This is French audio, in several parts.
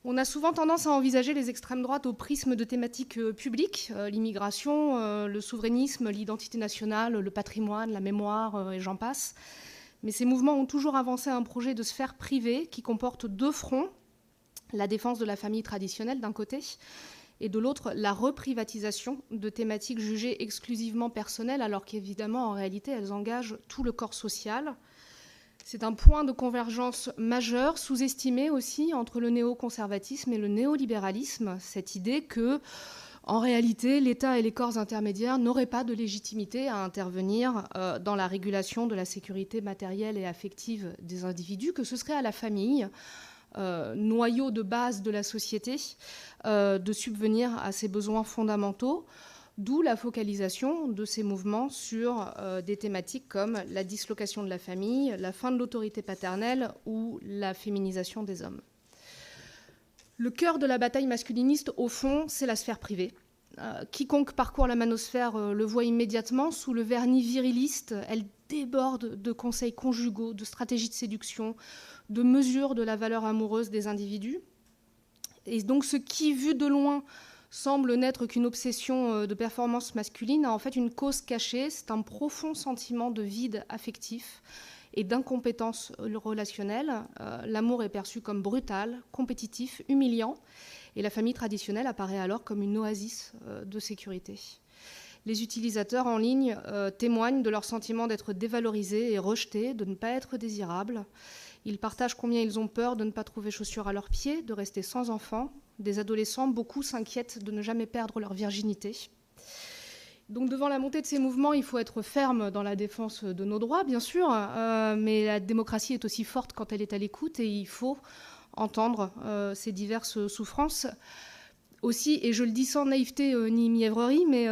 On a souvent tendance à envisager les extrêmes droites au prisme de thématiques publiques, l'immigration, le souverainisme, l'identité nationale, le patrimoine, la mémoire, et j'en passe. Mais ces mouvements ont toujours avancé un projet de sphère privée qui comporte deux fronts, la défense de la famille traditionnelle d'un côté, et de l'autre, la reprivatisation de thématiques jugées exclusivement personnelles, alors qu'évidemment, en réalité, elles engagent tout le corps social. C'est un point de convergence majeur, sous-estimé aussi, entre le néoconservatisme et le néolibéralisme, cette idée que, en réalité, l'État et les corps intermédiaires n'auraient pas de légitimité à intervenir dans la régulation de la sécurité matérielle et affective des individus, que ce serait à la famille, noyau de base de la société, de subvenir à ses besoins fondamentaux. D'où la focalisation de ces mouvements sur des thématiques comme la dislocation de la famille, la fin de l'autorité paternelle ou la féminisation des hommes. Le cœur de la bataille masculiniste, au fond, c'est la sphère privée. Quiconque parcourt la manosphère le voit immédiatement. Sous le vernis viriliste, elle déborde de conseils conjugaux, de stratégies de séduction, de mesures de la valeur amoureuse des individus. Et donc ce qui, vu de loin, semble n'être qu'une obsession de performance masculine, a en fait une cause cachée. C'est un profond sentiment de vide affectif et d'incompétence relationnelle. L'amour est perçu comme brutal, compétitif, humiliant, et la famille traditionnelle apparaît alors comme une oasis de sécurité. Les utilisateurs en ligne témoignent de leur sentiment d'être dévalorisés et rejetés, de ne pas être désirables. Ils partagent combien ils ont peur de ne pas trouver chaussures à leurs pieds, de rester sans enfants. Des adolescents, beaucoup s'inquiètent de ne jamais perdre leur virginité. Donc devant la montée de ces mouvements, il faut être ferme dans la défense de nos droits, bien sûr, mais la démocratie est aussi forte quand elle est à l'écoute et il faut entendre ces diverses souffrances. Aussi, et je le dis sans naïveté ni mièvrerie, mais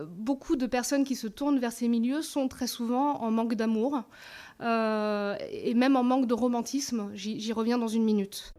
beaucoup de personnes qui se tournent vers ces milieux sont très souvent en manque d'amour et même en manque de romantisme. J'y reviens dans une minute.